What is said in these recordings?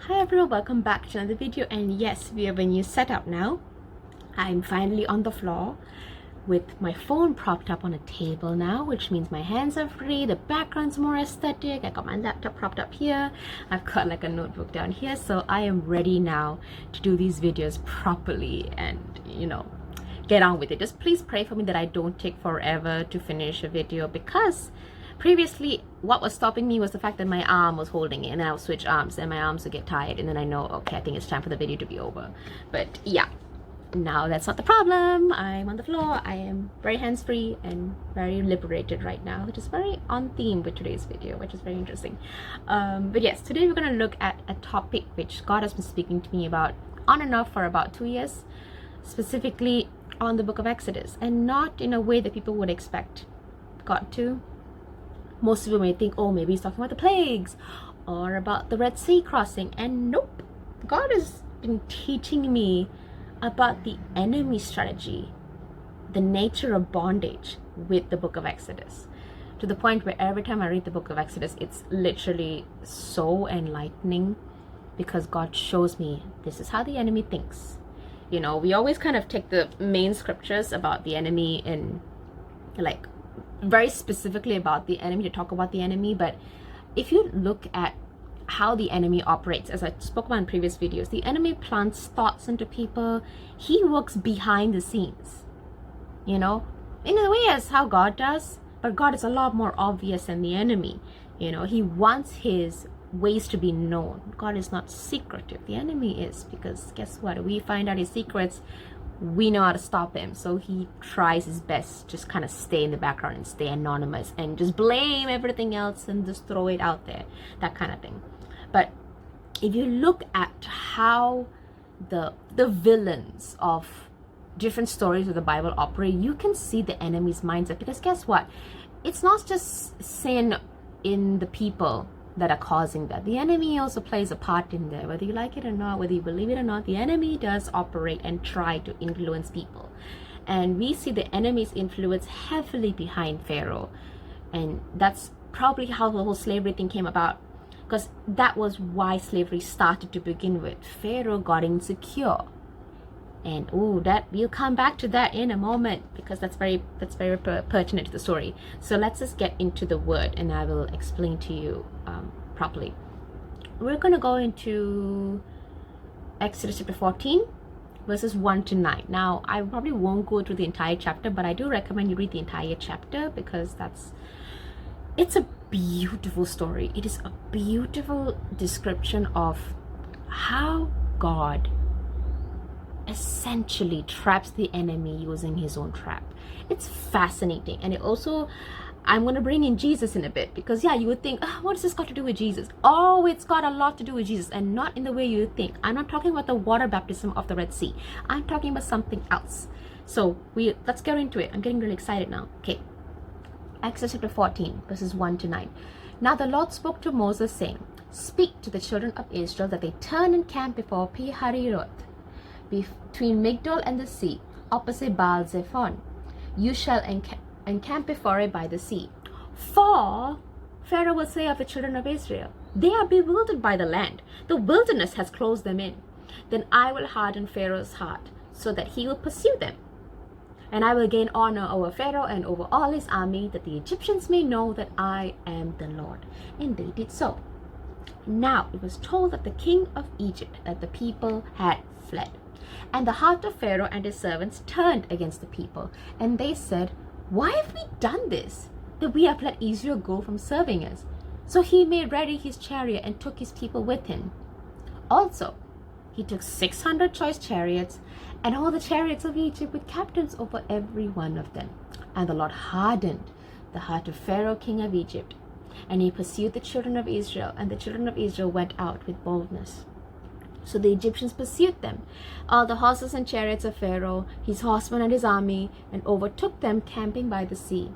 Hi everyone, welcome back to another video. And yes, we have a new setup now. I'm finally on the floor with my phone propped up on a table now, which means my hands are free, the background's more aesthetic. I got my laptop propped up here, I've got like a notebook down here, so I am ready now to do these videos properly and get on with it. Just please pray for me that I don't take forever to finish a video, because previously what was stopping me was the fact that my arm was holding it, and then I would switch arms and my arms would get tired, and then I know, okay, I think it's time for the video to be over. But yeah, now that's not the problem. I'm on the floor, I am very hands-free and very liberated right now, which is very on theme with today's video, which is very interesting. But yes, today we're going to look at a topic which God has been speaking to me about on and off for about 2 years, specifically on the book of Exodus, and not in a way that people would expect God to. Most people may think, oh, maybe he's talking about the plagues or about the Red Sea crossing, and nope. God has been teaching me about the enemy strategy, the nature of bondage with the book of Exodus, to the point where every time I read the book of Exodus, it's literally so enlightening, because God shows me this is how the enemy thinks. You know, we always kind of take the main scriptures about the enemy and like very specifically about the enemy to talk about the enemy, but if you look at how the enemy operates, as I spoke about in previous videos, the enemy plants thoughts into people. He works behind the scenes, you know, in a way as how God does, but God is a lot more obvious than the enemy. You know, he wants his ways to be known. God is not secretive. The enemy is, because guess what? We find out his secrets, we know how to stop him. So he tries his best to just kind of stay in the background and stay anonymous and just blame everything else and just throw it out there, that kind of thing. But if you look at how the villains of different stories of the Bible operate, you can see the enemy's mindset. Because guess what? It's not just sin in the people that are causing that. The enemy also plays a part in there, whether you like it or not, whether you believe it or not. The enemy does operate and try to influence people, and we see the enemy's influence heavily behind Pharaoh. And that's probably how the whole slavery thing came about, because that was why slavery started to begin with. Pharaoh got insecure, and that we'll come back to that in a moment, because that's very pertinent to the story. So let's just get into the word and I will explain to you properly. We're going to go into Exodus chapter 14 verses 1 to 9. Now I probably won't go through the entire chapter, but I do recommend you read the entire chapter, because it's a beautiful story. It is a beautiful description of how God essentially traps the enemy using his own trap. It's fascinating. And it also, I'm going to bring in Jesus in a bit, because yeah, you would think, what does this got to do with Jesus? Oh, it's got a lot to do with Jesus, and not in the way you think. I'm not talking about the water baptism of the Red Sea. I'm talking about something else. So let's get into it. I'm getting really excited now. Okay, Exodus chapter 14 verses 1 to 9. Now the Lord spoke to Moses, saying, speak to the children of Israel that they turn and camp before Pi-hahiroth, between Migdol and the sea, opposite Baal Zephon. You shall encamp before it by the sea. For Pharaoh will say of the children of Israel, they are bewildered by the land. The wilderness has closed them in. Then I will harden Pharaoh's heart, so that he will pursue them. And I will gain honor over Pharaoh and over all his army, that the Egyptians may know that I am the Lord. And they did so. Now it was told that the king of Egypt that the people had fled. And the heart of Pharaoh and his servants turned against the people. And they said, why have we done this, that we have let Israel go from serving us? So he made ready his chariot and took his people with him. Also, he took 600 choice chariots and all the chariots of Egypt, with captains over every one of them. And the Lord hardened the heart of Pharaoh, king of Egypt, and he pursued the children of Israel, and the children of Israel went out with boldness. So the Egyptians pursued them, all the horses and chariots of Pharaoh, his horsemen and his army, and overtook them camping by the sea,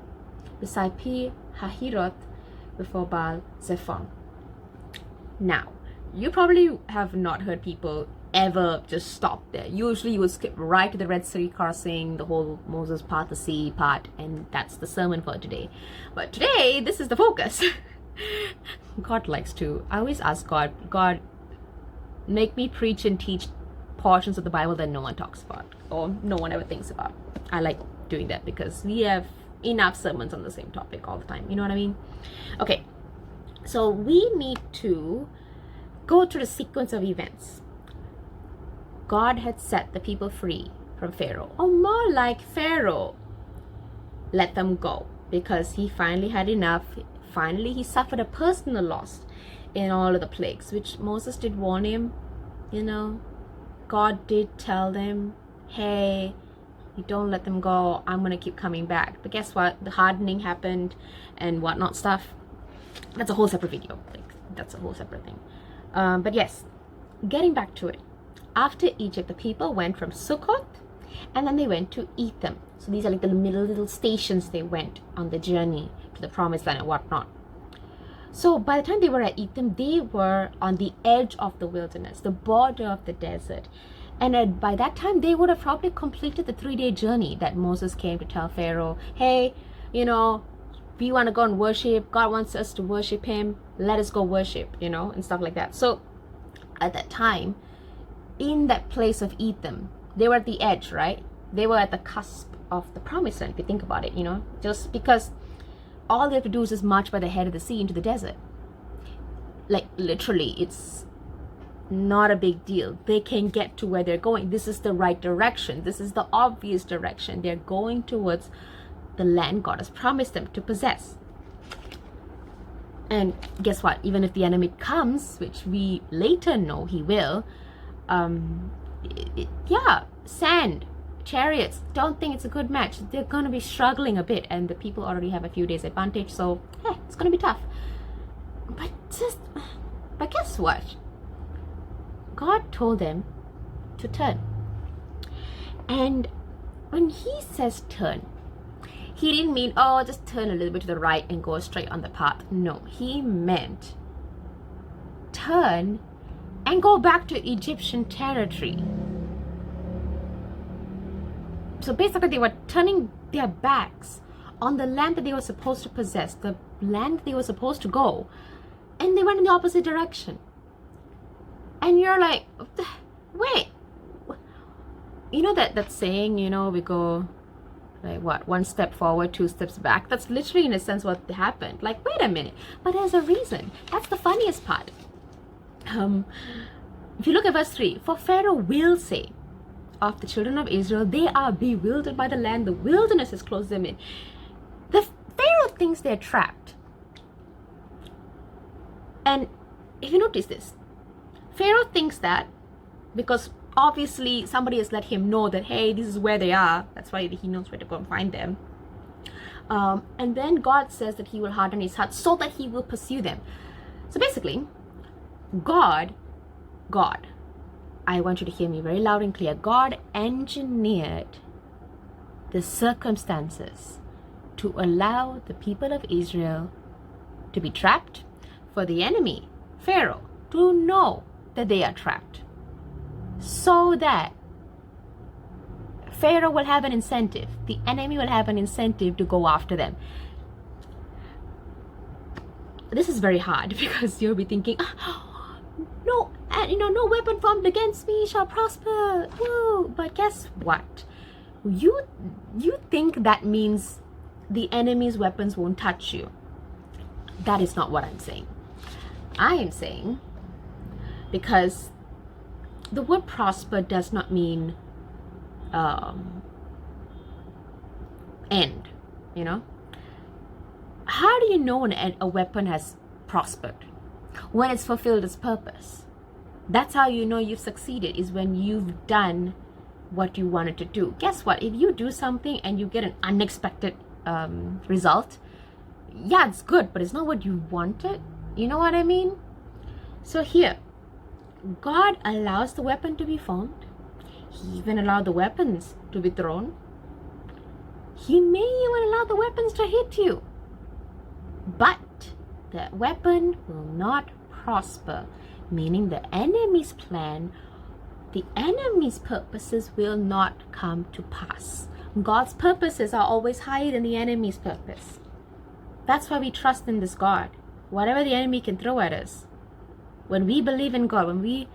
beside Pi-hahiroth, before Baal Zephon. Now, you probably have not heard people ever just stop there. Usually you would skip right to the Red Sea crossing, the whole Moses part, the sea part, and that's the sermon for today. But today, this is the focus. God likes to, I always ask God, make me preach and teach portions of the Bible that no one talks about or no one ever thinks about. I like doing that because we have enough sermons on the same topic all the time. You know what I mean? Okay, so we need to go through the sequence of events. God had set the people free from Pharaoh, or more like Pharaoh let them go because he finally had enough. Finally, he suffered a personal loss in all of the plagues, which Moses did warn him. You know, God did tell them, hey, you don't let them go, I'm gonna keep coming back. But guess what? The hardening happened and whatnot stuff. That's a whole separate video. Like, that's a whole separate thing. But yes, getting back to it. After Egypt, the people went from Sukkot and then they went to Etham. So these are like the little stations they went on the journey to the promised land and whatnot. So by the time they were at Etham, they were on the edge of the wilderness, the border of the desert. And by that time, they would have probably completed the 3-day journey that Moses came to tell Pharaoh, hey, you know, we want to go and worship. God wants us to worship him. Let us go worship, you know, and stuff like that. So at that time, in that place of Etham, they were at the edge, right? They were at the cusp of the promised land, if you think about it, you know, just because all they have to do is just march by the head of the sea into the desert. Like, literally, it's not a big deal. They can get to where they're going. This is the right direction. This is the obvious direction. They're going towards the land God has promised them to possess. And guess what? Even if the enemy comes, which we later know he will, sand, chariots, don't think it's a good match. They're going to be struggling a bit, and the people already have a few days advantage, so it's going to be tough. But guess what? God told them to turn. And when he says turn, he didn't mean, oh, just turn a little bit to the right and go straight on the path. No, he meant turn and go back to Egyptian territory. So basically, they were turning their backs on the land that they were supposed to possess, the land they were supposed to go, and they went in the opposite direction. And you're like, wait, you know that saying, you know, we go like what, 1 step forward, 2 steps back. That's literally in a sense what happened. Like, wait a minute, but there's a reason. That's the funniest part. If you look at verse 3, for Pharaoh will say of the children of Israel, they are bewildered by the land, the wilderness has closed them in. The Pharaoh thinks they're trapped. And if you notice this, Pharaoh thinks that because obviously somebody has let him know that, hey, this is where they are. That's why he knows where to go and find them. And then God says that he will harden his heart so that he will pursue them. So basically, God, I want you to hear me very loud and clear. God engineered the circumstances to allow the people of Israel to be trapped, for the enemy, Pharaoh, to know that they are trapped, so that Pharaoh will have an incentive, the enemy will have an incentive to go after them. This is very hard because you'll be thinking, no, no weapon formed against me shall prosper. Woo. But guess what? You think that means the enemy's weapons won't touch you. That is not what I'm saying. I am saying, because the word prosper does not mean end, you know? How do you know when a weapon has prospered? When it's fulfilled its purpose. That's how you know you've succeeded, is when you've done what you wanted to do. Guess what? If you do something and you get an unexpected result, yeah, it's good, but it's not what you wanted. You know what I mean? So here, God allows the weapon to be formed. He even allowed the weapons to be thrown. He may even allow the weapons to hit you. But the weapon will not prosper, meaning the enemy's plan, the enemy's purposes will not come to pass. God's purposes are always higher than the enemy's purpose. That's why we trust in this God. Whatever the enemy can throw at us, when we believe in God, when we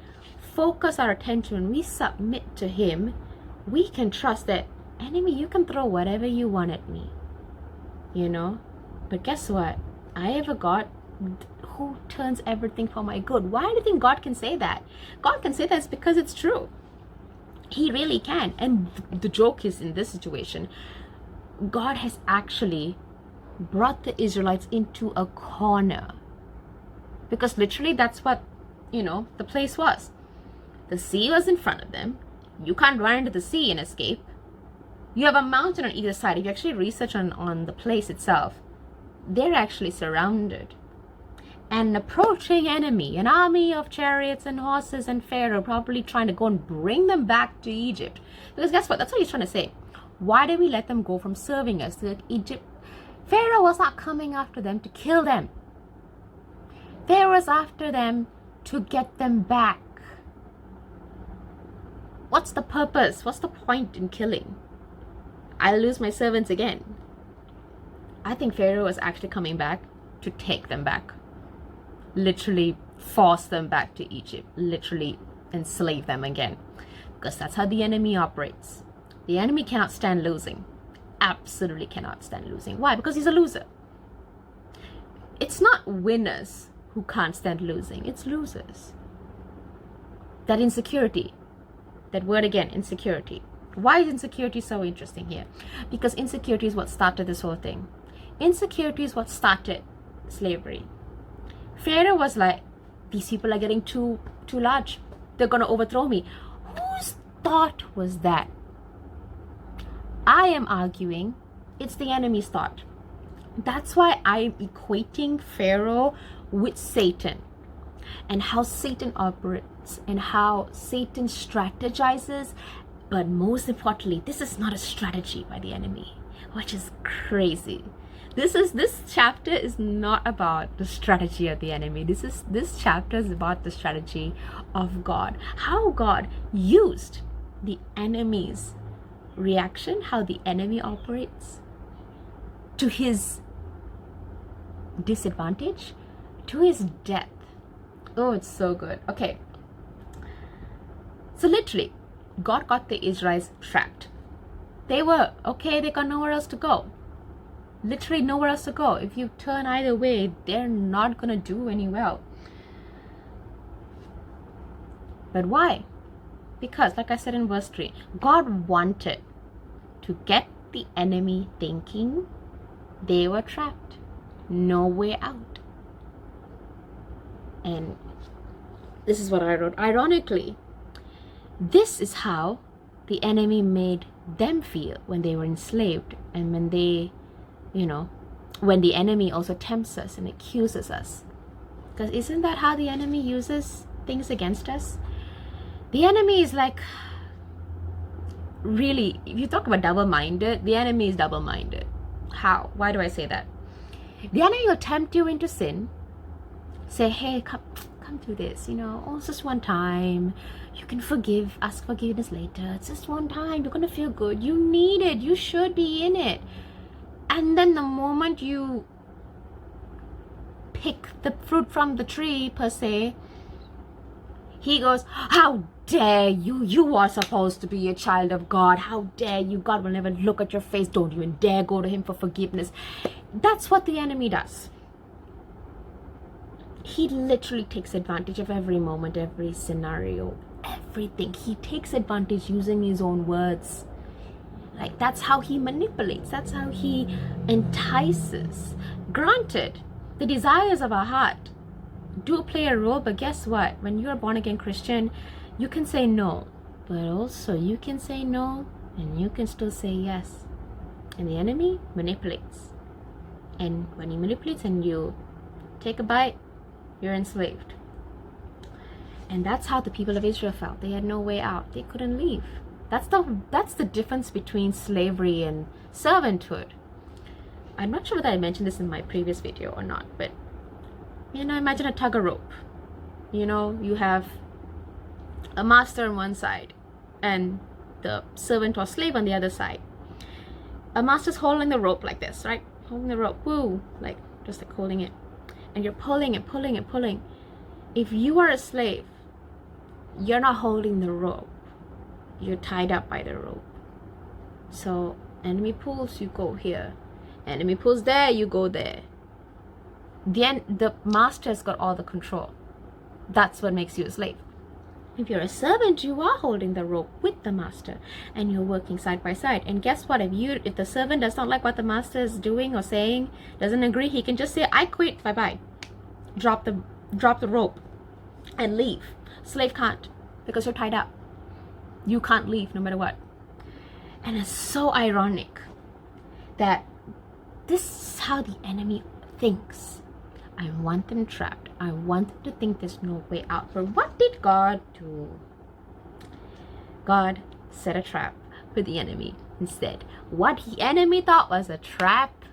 focus our attention, when we submit to him, we can trust that, enemy, you can throw whatever you want at me, you know, but guess what? I have a God who turns everything for my good. Why do you think God can say that? God can say that because it's true. He really can. And the joke is, in this situation, God has actually brought the Israelites into a corner, because literally that's what, you know, the place was. The sea was in front of them. You can't run into the sea and escape. You have a mountain on either side. If you actually research on the place itself, they're actually surrounded. An approaching enemy, an army of chariots and horses, and Pharaoh probably trying to go and bring them back to Egypt. Because guess what? That's what he's trying to say. Why did we let them go from serving us to Egypt? Pharaoh was not coming after them to kill them. Pharaoh was after them to get them back. What's the purpose? What's the point in killing? I'll lose my servants again. I think Pharaoh was actually coming back to take them back. Literally force them back to Egypt. Literally enslave them again. Because that's how the enemy operates. The enemy cannot stand losing. Absolutely cannot stand losing. Why? Because he's a loser. It's not winners who can't stand losing. It's losers. That insecurity. That word again, insecurity. Why is insecurity so interesting here? Because insecurity is what started this whole thing. Insecurity is what started slavery. Pharaoh was like, these people are getting too large. They're going to overthrow me. Whose thought was that? I am arguing it's the enemy's thought. That's why I'm equating Pharaoh with Satan, and how Satan operates and how Satan strategizes. But most importantly, this is not a strategy by the enemy, which is crazy. This chapter is not about the strategy of the enemy. This chapter is about the strategy of God. How God used the enemy's reaction, how the enemy operates to his disadvantage, to his death. Oh, it's so good. Okay. So literally, God got the Israelites trapped. They got nowhere else to go. Literally nowhere else to go. If you turn either way, they're not going to do any well. But why? Because, like I said in verse 3, God wanted to get the enemy thinking they were trapped. No way out. And this is what I wrote. Ironically, this is how the enemy made them feel when they were enslaved, and when they, when the enemy also tempts us and accuses us. Because isn't that how the enemy uses things against us? The enemy is like, really, if you talk about double-minded, the enemy is double-minded. How? Why do I say that? The enemy will tempt you into sin. Say, hey, come through this, it's just one time. You can ask forgiveness later. It's just one time. You're going to feel good. You need it. You should be in it. And then the moment you pick the fruit from the tree, per se, he goes, how dare you? You are supposed to be a child of God. How dare you? God will never look at your face. Don't even dare go to him for forgiveness. That's what the enemy does. He literally takes advantage of every moment, every scenario, everything. He takes advantage using his own words. Like, that's how he manipulates. That's how he entices. Granted, the desires of our heart do play a role, but guess what? When you're a born-again Christian, you can say no. But also, you can say no, and you can still say yes. And the enemy manipulates. And when he manipulates and you take a bite, you're enslaved. And that's how the people of Israel felt. They had no way out. They couldn't leave. That's the difference between slavery and servanthood. I'm not sure whether I mentioned this in my previous video or not, but imagine a tug of rope. You have a master on one side and the servant or slave on the other side. A master's holding the rope like this, right? Holding the rope, just like holding it. And you're pulling and pulling and pulling. If you are a slave, you're not holding the rope. You're tied up by the rope. So enemy pulls, you go here. Enemy pulls there, you go there. The master's got all the control. That's what makes you a slave. If you're a servant, you are holding the rope with the master and you're working side by side. And guess what? If the servant does not like what the master is doing or saying, doesn't agree, he can just say, I quit, bye-bye. Drop the rope and leave. Slave can't, because you're tied up. You can't leave no matter what. And it's so ironic that this is how the enemy thinks. I want them trapped. I want them to think there's no way out. But what did God do? God set a trap for the enemy instead. What the enemy thought was a trap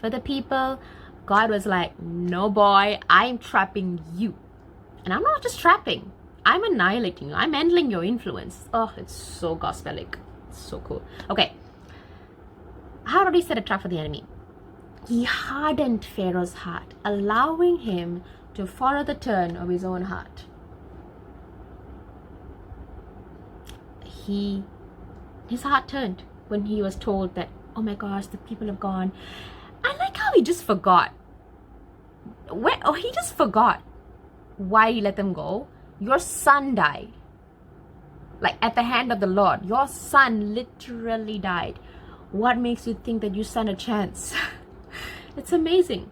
for the people, God was like, no boy, I'm trapping you. And I'm not just trapping. I'm annihilating you. I'm handling your influence. Oh, it's so gospelic. It's so cool. Okay. How did he set a trap for the enemy? He hardened Pharaoh's heart, allowing him to follow the turn of his own heart. His heart turned when he was told that, oh my gosh, the people have gone. I like how he just forgot. He just forgot why he let them go. Your son died. Like at the hand of the Lord. Your son literally died. What makes you think that you stand a chance? It's amazing.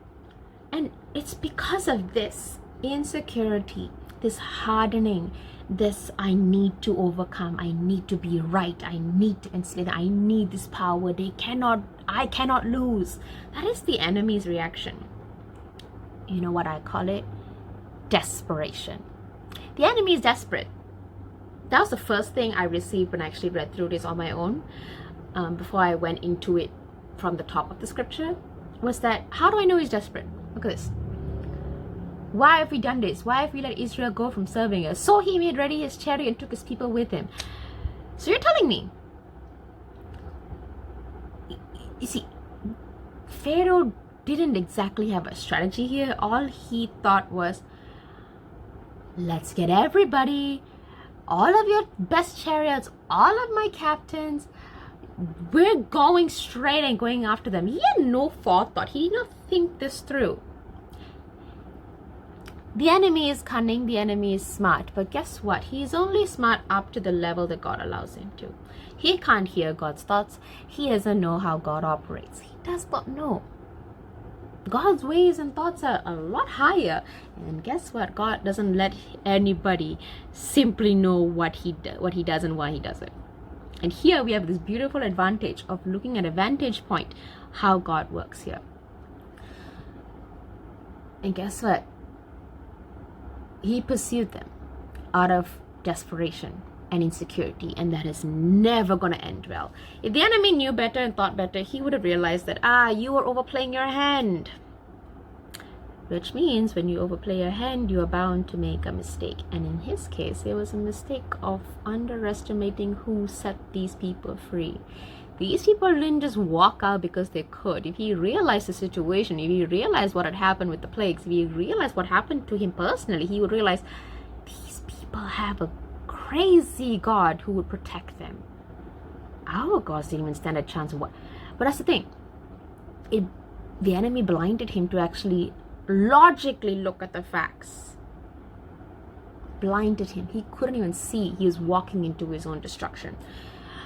And it's because of this insecurity, this hardening, this I need to overcome, I need to be right, I need to enslave, I need this power, I cannot lose. That is the enemy's reaction. You know what I call it? Desperation. The enemy is desperate. That was the first thing I received when I actually read through this on my own, before I went into it from the top of the scripture, was that, how do I know he's desperate? Look at this. Why have we done this? Why have we let Israel go from serving us? So he made ready his chariot and took his people with him. So you're telling me, you see, Pharaoh didn't exactly have a strategy here. All he thought was, let's get everybody, all of your best chariots, all of my captains, we're going straight and going after them. He had no forethought. He did not think this through. The enemy is cunning, the enemy is smart, but guess what? He's only smart up to the level that God allows him to. He can't hear God's thoughts. He doesn't know how God operates. He does not know. God's ways and thoughts are a lot higher. And guess what? God doesn't let anybody simply know what he does and why he does it. And here we have this beautiful advantage of looking at a vantage point, how God works here. And guess what? He pursued them out of desperation and insecurity, and that is never going to end well. If the enemy knew better and thought better, he would have realized that, you are overplaying your hand. Which means when you overplay your hand, you are bound to make a mistake. And in his case, it was a mistake of underestimating who set these people free. These people didn't just walk out because they could. If he realized the situation, if he realized what had happened with the plagues, if he realized what happened to him personally, he would realize these people have a crazy God who would protect them. Our gods didn't even stand a chance of what. But that's the thing. The enemy blinded him to actually logically look at the facts. Blinded him. He couldn't even see. He was walking into his own destruction.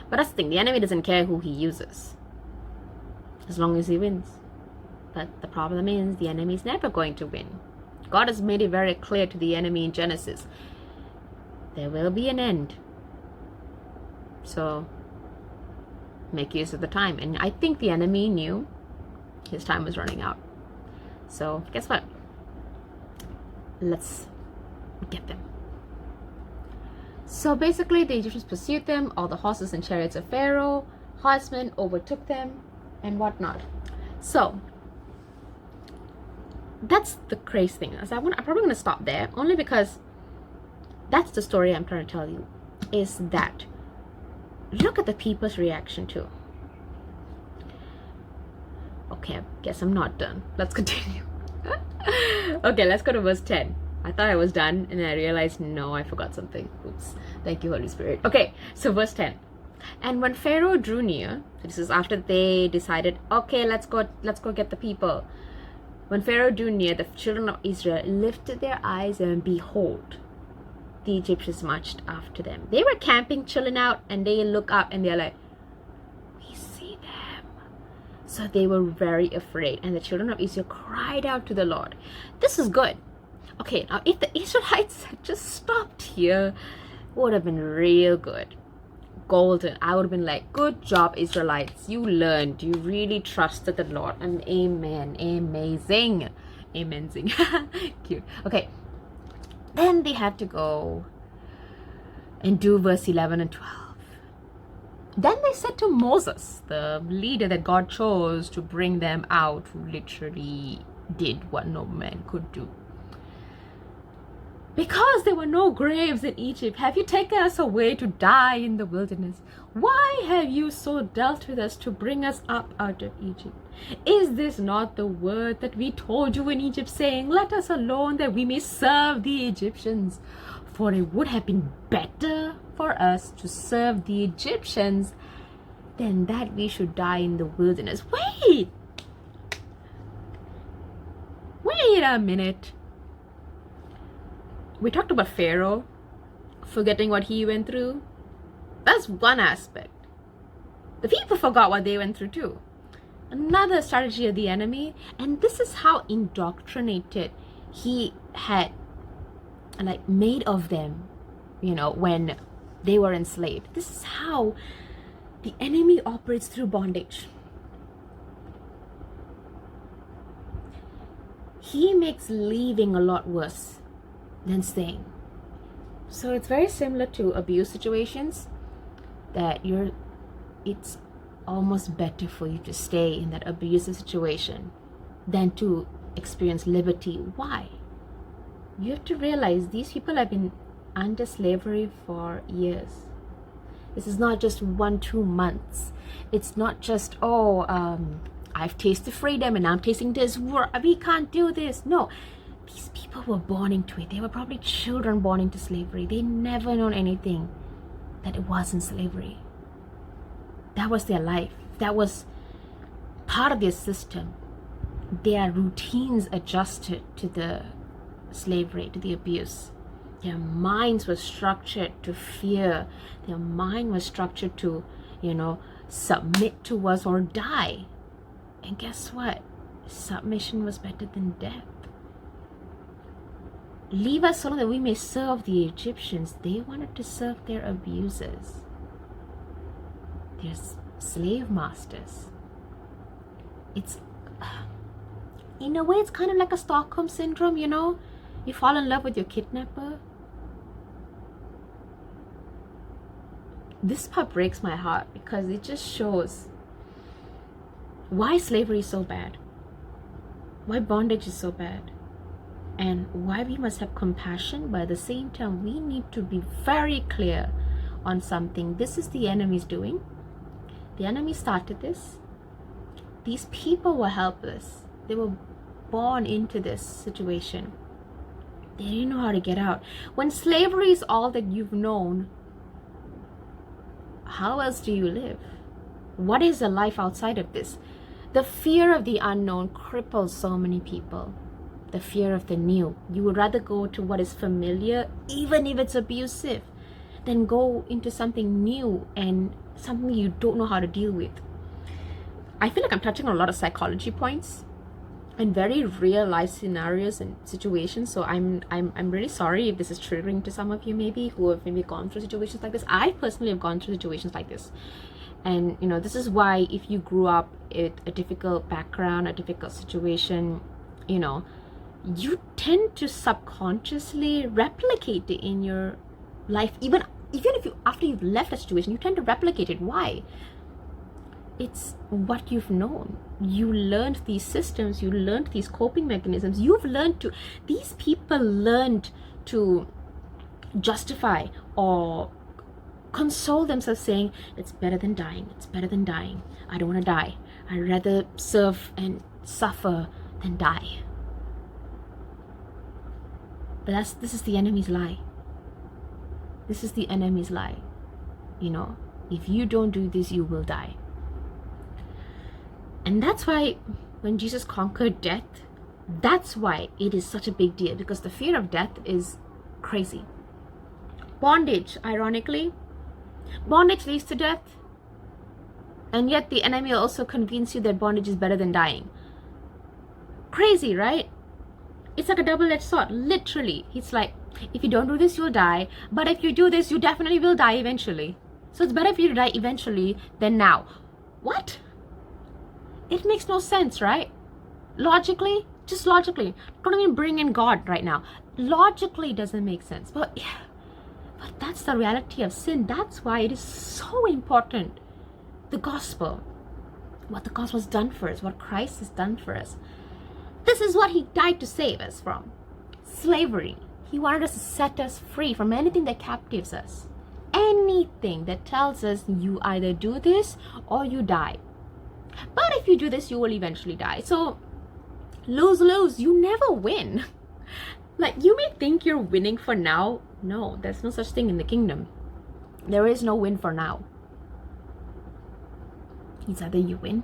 But that's the thing. The enemy doesn't care who he uses, as long as he wins. But the problem is, the enemy is never going to win. God has made it very clear to the enemy in Genesis. There will be an end. So make use of the time. And I think the enemy knew his time was running out. So guess what? Let's get them. So basically the Egyptians pursued them. All the horses and chariots of Pharaoh, horsemen overtook them and whatnot. So that's the crazy thing. So I'm probably going to stop there, only because that's the story I'm trying to tell you, is that look at the people's reaction too. Okay, I guess I'm not done. Let's continue. Okay, let's go to verse 10. I thought I was done, and I realized, no, I forgot something. Oops. Thank you, Holy Spirit. Okay, so verse 10. And when Pharaoh drew near, so this is after they decided, okay, let's go get the people. When Pharaoh drew near, the children of Israel lifted their eyes, and behold, the Egyptians marched after them. They were camping, chilling out, and they look up and they're like, we see them. So they were very afraid, and the children of Israel cried out to the Lord. This is good. Okay, now if the Israelites had just stopped here, it would have been real good. Golden. I would have been like, good job, Israelites. You learned. You really trusted the Lord. And amen. Amazing. Amazing. Cute. Okay. Then they had to go and do verse 11 and 12. Then they said to Moses, the leader that God chose to bring them out, who literally did what no man could do. Because there were no graves in Egypt, have you taken us away to die in the wilderness? Why have you so dealt with us to bring us up out of Egypt? Is this not the word that we told you in Egypt, saying, let us alone that we may serve the Egyptians? For it would have been better for us to serve the Egyptians than that we should die in the wilderness. Wait a minute. We talked about Pharaoh forgetting what he went through. That's one aspect. The people forgot what they went through too. Another strategy of the enemy, and this is how indoctrinated he had made of them, when they were enslaved. This is how the enemy operates through bondage. He makes leaving a lot worse than staying. So it's very similar to abuse situations, that it's almost better for you to stay in that abusive situation than to experience liberty. Why? You have to realize these people have been under slavery for years. This is not just 1-2 months. It's not just, I've tasted freedom and I'm tasting this. We can't do this. No. These people were born into it. They were probably children born into slavery. They never known anything that it wasn't slavery. That was their life. That was part of their system. Their routines adjusted to the slavery, to the abuse. Their minds were structured to fear. Their mind was structured to, submit to us or die. And guess what? Submission was better than death. Leave us so that we may serve the Egyptians. They wanted to serve their abusers, their slave masters. It's, in a way, it's kind of like a Stockholm syndrome, You fall in love with your kidnapper. This part breaks my heart because it just shows why slavery is so bad, why bondage is so bad, and why we must have compassion, but at the same time we need to be very clear on something. This is the enemy's doing. The enemy started this. These people were helpless. They were born into this situation. They didn't know how to get out. When slavery is all that you've known, how else do you live? What is a life outside of this? The fear of the unknown cripples so many people. The fear of the new. You would rather go to what is familiar, even if it's abusive, than go into something new and something you don't know how to deal with. I feel like I'm touching on a lot of psychology points and very real life scenarios and situations. So I'm really sorry if this is triggering to some of you maybe who have maybe gone through situations like this. I personally have gone through situations like this. And this is why if you grew up with a difficult background, a difficult situation, you tend to subconsciously replicate it in your life. Even if you, after you've left a situation, you tend to replicate it. Why? It's what you've known. You learned these systems, you learned these coping mechanisms. These people learned to justify or console themselves saying, it's better than dying. It's better than dying. I don't want to die. I'd rather serve and suffer than die. But this is the enemy's lie. This is the enemy's lie. You know, if you don't do this, you will die. And that's why when Jesus conquered death, that's why it is such a big deal, because the fear of death is crazy. Bondage, ironically, bondage leads to death, and yet the enemy will also convince you that bondage is better than dying. Crazy, right? It's like a double-edged sword, literally. It's like, if you don't do this, you'll die, but if you do this, you definitely will die eventually. So it's better for you to die eventually than now. What? It makes no sense, right? Logically, just logically. Don't even bring in God right now. Logically doesn't make sense. But that's the reality of sin. That's why it is so important. The gospel. What the gospel has done for us. What Christ has done for us. This is what he died to save us from. Slavery. He wanted us to set us free from anything that captives us. Anything that tells us you either do this or you die. But if you do this, you will eventually die. So, lose. You never win. Like, you may think you're winning for now. No, there's no such thing in the kingdom. There is no win for now. It's either you win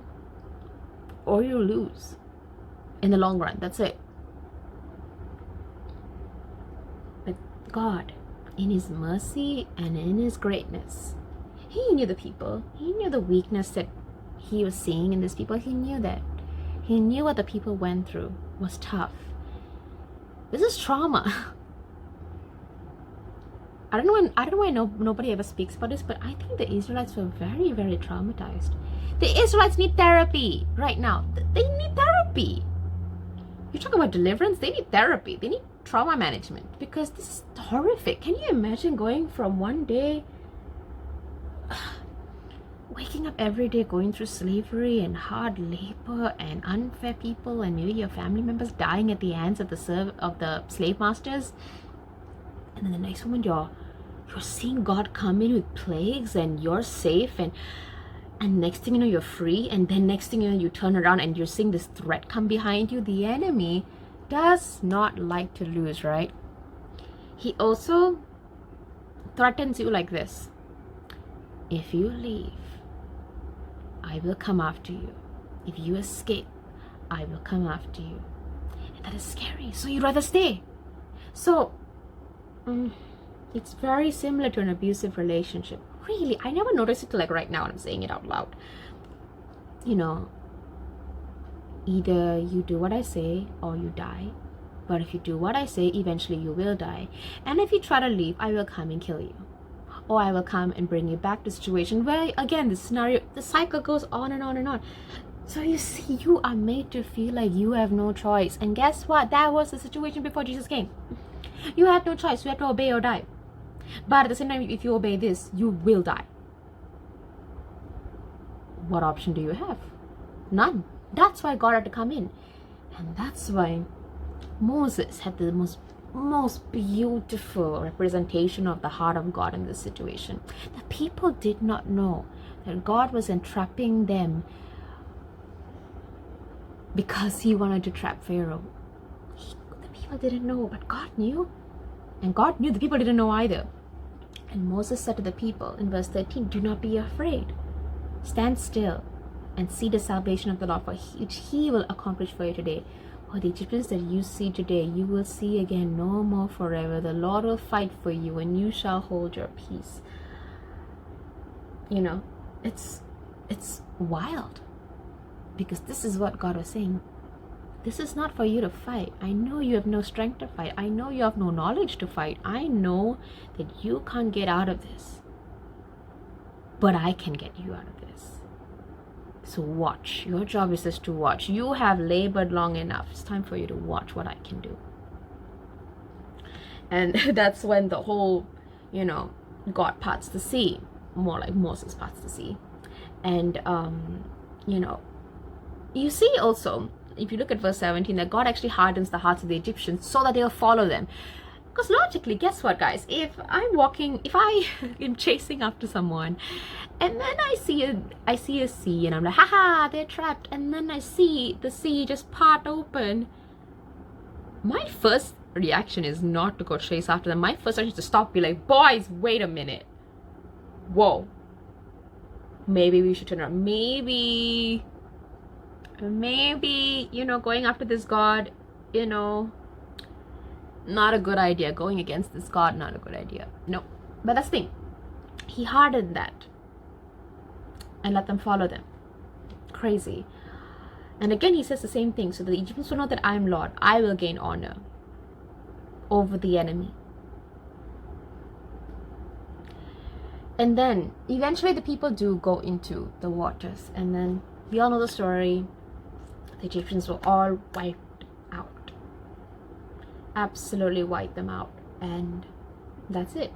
or you lose. In the long run, that's it. But God, in his mercy and in his greatness, he knew the people. He knew the weakness that he was seeing in these people. He knew that. He knew what the people went through was tough. This is trauma. I don't know why nobody ever speaks about this, but I think the Israelites were very, very traumatized. The Israelites need therapy right now. They need therapy. You talk about deliverance, they need therapy. They need trauma management, because this is horrific. Can you imagine going from one day, waking up every day, going through slavery and hard labor and unfair people, and maybe your family members dying at the hands of the slave masters, and then the next moment you're seeing God come in with plagues and you're safe, and next thing you know you're free, and then next thing you know you turn around and you're seeing this threat come behind you. The enemy does not like to lose, right? He also threatens you like this: if you leave, I will come after you. If you escape, I will come after you. And that is scary. So you'd rather stay. So it's very similar to an abusive relationship. Really, I never noticed it till like right now, and I'm saying it out loud. You know, either you do what I say or you die. But if you do what I say, eventually you will die. And if you try to leave, I will come and kill you. Or I will come and bring you back to a situation where, again, the cycle goes on and on and on. So you see, you are made to feel like you have no choice. And guess what? That was the situation before Jesus came. You had no choice. You had to obey or die. But at the same time, if you obey this, you will die. What option do you have? None. That's why God had to come in. And that's why Moses had the most beautiful representation of the heart of God in this situation. The people did not know that God was entrapping them because he wanted to trap Pharaoh. The people didn't know, but God knew. And God knew the people didn't know either. And Moses said to the people in verse 13, do not be afraid. Stand still and see the salvation of the Lord, for which he will accomplish for you today. For the Egyptians that you see today, you will see again no more forever. The Lord will fight for you, and you shall hold your peace. You know, it's wild. Because this is what God was saying. This is not for you to fight. I know you have no strength to fight. I know you have no knowledge to fight. I know that you can't get out of this. But I can get you out of this. So watch. Your job is just to watch. You have labored long enough. It's time for you to watch what I can do. And that's when the whole, God parts the sea. More like Moses parts the sea. And, you see also, if you look at verse 17, that God actually hardens the hearts of the Egyptians so that they'll follow them. Because logically, guess what, guys? If I am chasing after someone, and then I see a sea, and I'm like, haha, they're trapped, and then I see the sea just part open, my first reaction is not to go chase after them. My first reaction is to stop, be like, boys, wait a minute. Whoa. Maybe we should turn around. Maybe, going after this God, not a good idea. Going against this God, not a good idea. No. But that's the thing. He hardened that and let them follow them. Crazy. And again, he says the same thing. So the Egyptians will know that I am Lord. I will gain honor over the enemy. And then eventually the people do go into the waters. And then we all know the story. The Egyptians were all wiped out. Absolutely wiped them out. And that's it.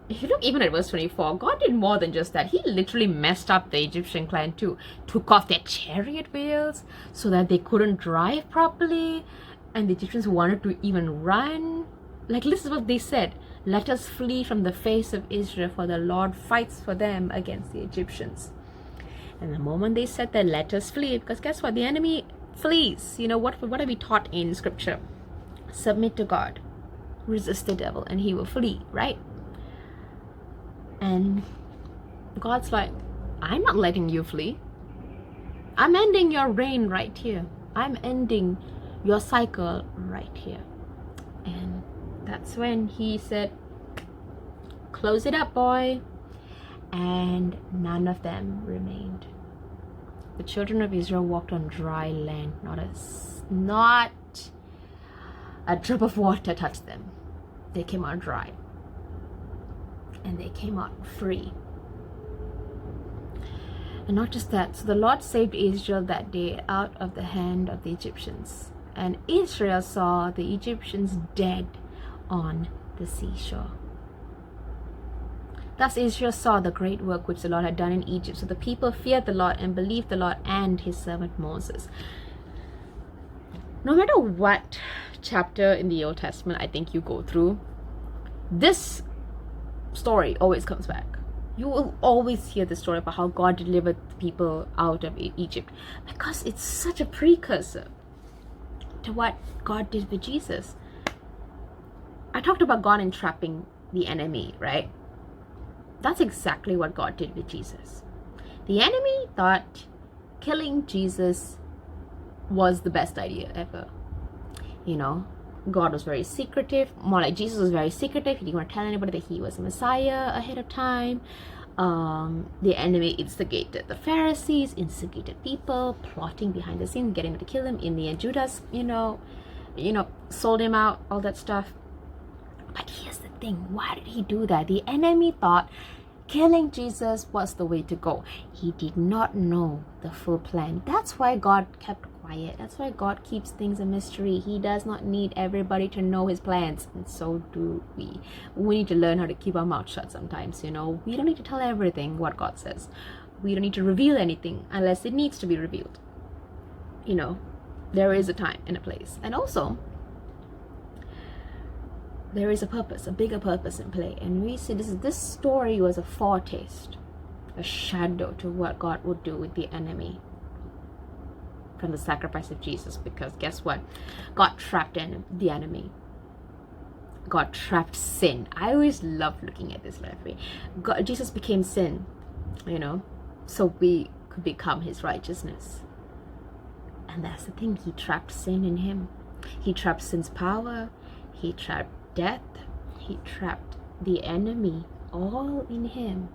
If you look even at verse 24, God did more than just that. He literally messed up the Egyptian clan too. Took off their chariot wheels so that they couldn't drive properly. And the Egyptians wanted to even run. Like, this is what they said. Let us flee from the face of Israel, for the Lord fights for them against the Egyptians. And the moment they said that, let us flee, because guess what? The enemy flees. What are we taught in scripture? Submit to God. Resist the devil and he will flee, right? And God's like, I'm not letting you flee. I'm ending your reign right here. I'm ending your cycle right here. And that's when he said, close it up, boy. And none of them remained. The children of Israel walked on dry land. Not a drop of water touched them. They came out dry. And they came out free. And not just that, so the Lord saved Israel that day out of the hand of the Egyptians. And Israel saw the Egyptians dead on the seashore. Thus Israel saw the great work which the Lord had done in Egypt. So the people feared the Lord and believed the Lord and his servant Moses. No matter what chapter in the Old Testament I think you go through, this story always comes back. You will always hear the story about how God delivered the people out of Egypt, because it's such a precursor to what God did with Jesus. I talked about God entrapping the enemy, right? That's exactly what God did with Jesus. The enemy thought killing Jesus was the best idea ever. God was very secretive. More like Jesus was very secretive. He didn't want to tell anybody that he was a Messiah ahead of time. The enemy instigated the Pharisees, instigated people, plotting behind the scenes, getting to kill him. In the end, Judas, sold him out, all that stuff. But here's the thing. Why did he do that? The enemy thought killing Jesus was the way to go. He did not know the full plan. That's why God kept quiet. That's why God keeps things a mystery. He does not need everybody to know his plans, and so do we. We need to learn how to keep our mouth shut sometimes. We don't need to tell everything what God says. We don't need to reveal anything unless it needs to be revealed. There is a time and a place, and also there is a purpose, a bigger purpose in play. And we see this story was a foretaste, a shadow to what God would do with the enemy from the sacrifice of Jesus. Because guess what? God trapped the enemy. God trapped sin. I always love looking at this way. Jesus became sin, so we could become his righteousness. And that's the thing. He trapped sin in him. He trapped sin's power. He trapped death. He trapped the enemy, all in him.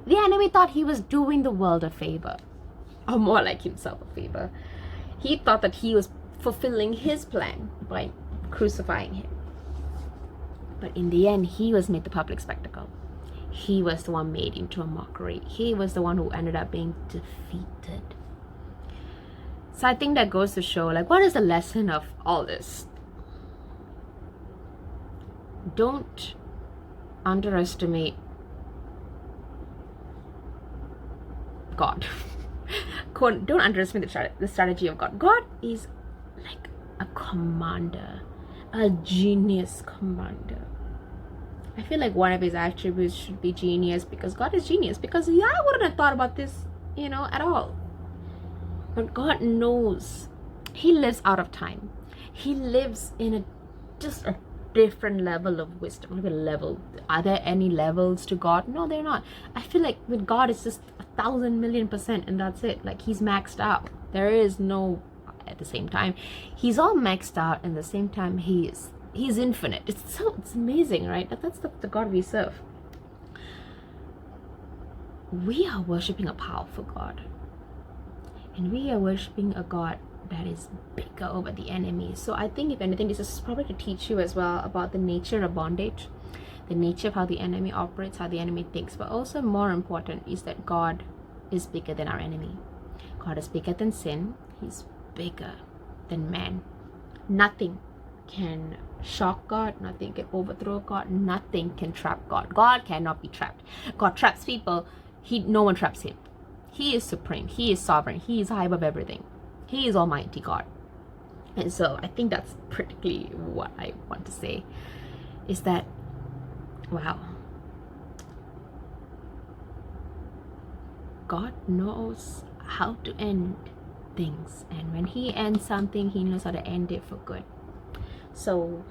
The enemy thought he was doing the world a favor, or more like himself a favor. He thought that he was fulfilling his plan by crucifying him. But in the end, he was made the public spectacle. He was the one made into a mockery. He was the one who ended up being defeated. So I think that goes to show, what is the lesson of all this? Don't underestimate God. Don't underestimate the strategy of God. God is like a commander, a genius commander. I feel like one of his attributes should be genius, because God is genius. Because I wouldn't have thought about this, at all. But God knows. He lives out of time. he lives in just a different level of wisdom. Maybe level. Are there any levels to God? No, they're not. I feel like with God it's just 1,000,000,000%, and that's it. Like, he's maxed out. There is no, at the same time, he's all maxed out, and at the same time he's infinite. It's amazing, right? That's the God we serve. We are worshiping a powerful God, and we are worshiping a God that is bigger over the enemy. So I think, if anything, this is probably to teach you as well about the nature of bondage, the nature of how the enemy operates, how the enemy thinks. But also more important is that God is bigger than our enemy. God is bigger than sin. He's bigger than man. Nothing can shock God. Nothing can overthrow God. Nothing can trap God. God cannot be trapped. God traps people. No one traps him. He is supreme. He is sovereign. He is high above everything. He is Almighty God. And so I think that's particularly what I want to say, is that, wow, God knows how to end things, and when he ends something, he knows how to end it for good. So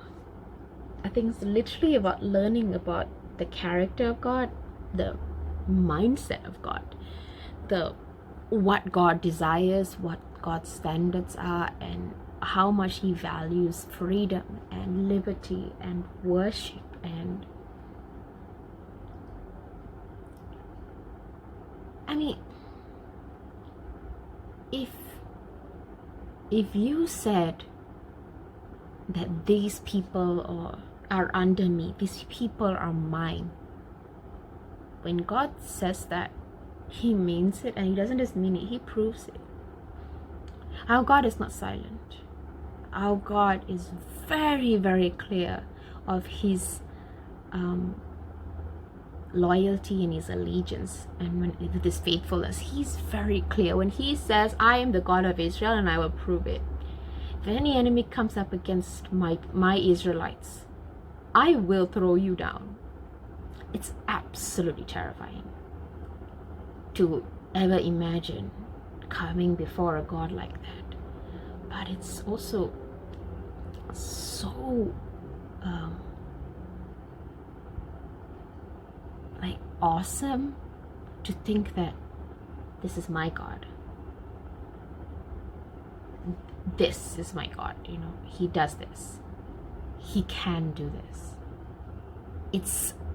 I think it's literally about learning about the character of God, the mindset of God, what God desires, what God's standards are, and how much he values freedom and liberty and worship. And I mean, if you said that these people are under me, these people are mine, when God says that, he means it, and he doesn't just mean it, he proves it. Our God is not silent. Our God is very, very clear of his loyalty and his allegiance, and with his faithfulness. He's very clear when he says, I am the God of Israel and I will prove it. If any enemy comes up against my Israelites, I will throw you down. It's absolutely terrifying to ever imagine coming before a God like that. But it's also so like awesome to think that this is my God. This is my God, he does this. He can do this.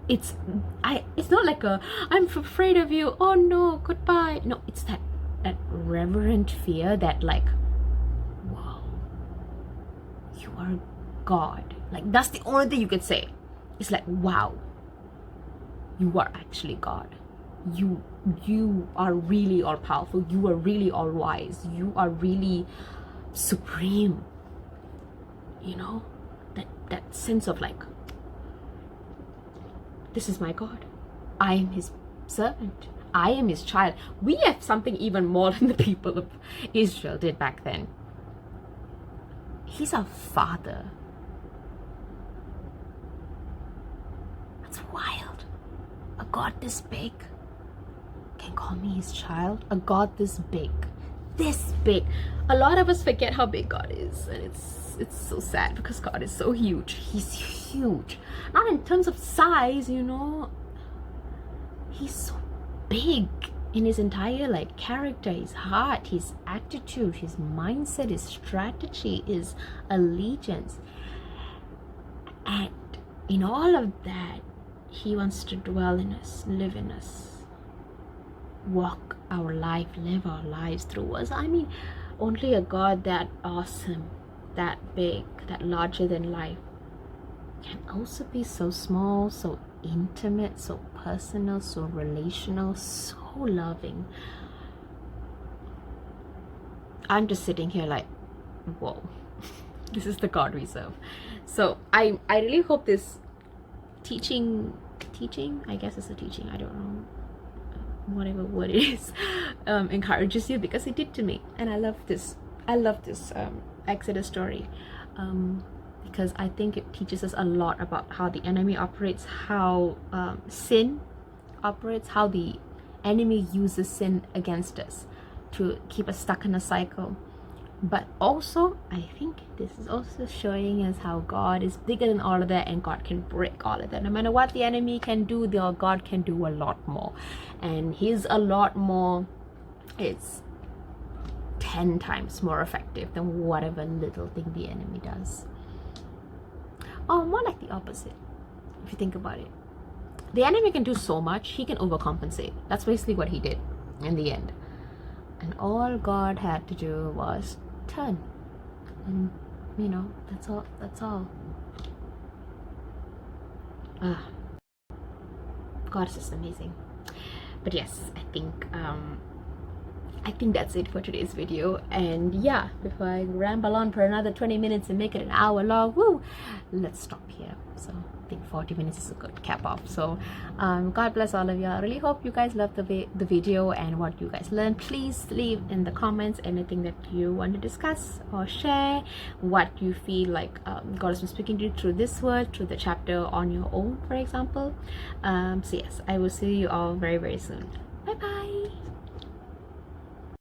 It's not like I'm afraid of you, oh no, goodbye. No, it's that reverent fear that, like, wow, you are God. Like, that's the only thing you could say. It's like, wow, you are actually God. You are really all powerful. You are really all wise. You are really supreme. That sense of, like, this is my God. I am his servant. I am his child. We have something even more than the people of Israel did back then. He's our father. That's wild. A God this big can call me his child. A God this big. This big. A lot of us forget how big God is, and it's so sad, because God is so huge. He's huge. Not in terms of size, he's so big in his entire, like, character, his heart, his attitude, his mindset, his strategy, his allegiance. And in all of that, he wants to dwell in us, live in us, walk our life, live our lives through us. I mean, only a God that awesome, that big, that larger than life can also be so small, so intimate, so personal, so relational, so loving. I'm just sitting here like, whoa, this is the God we serve. So I really hope this teaching, I guess it's a teaching, I don't know, whatever word it is, encourages you, because it did to me. And I love this Exodus story, because I think it teaches us a lot about how the enemy operates, how sin operates, how the enemy uses sin against us to keep us stuck in a cycle, But also, I think this is also showing us how God is bigger than all of that, and God can break all of that. No matter what the enemy can do, God can do a lot more. And He's a lot more, it's 10 times more effective than whatever little thing the enemy does. Or more like the opposite, if you think about it. The enemy can do so much, he can overcompensate. That's basically what he did in the end. And all God had to do was turn. And that's all. God is just amazing. But yes, I think that's it for today's video. And yeah, before I ramble on for another 20 minutes and make it an hour long, let's stop here. So I think 40 minutes is a good cap off. So God bless all of you. I really hope you guys loved the video and what you guys learned. Please leave in the comments anything that you want to discuss or share, what you feel like God has been speaking to you through this word, through the chapter on your own, for example. So yes, I will see you all very, very soon.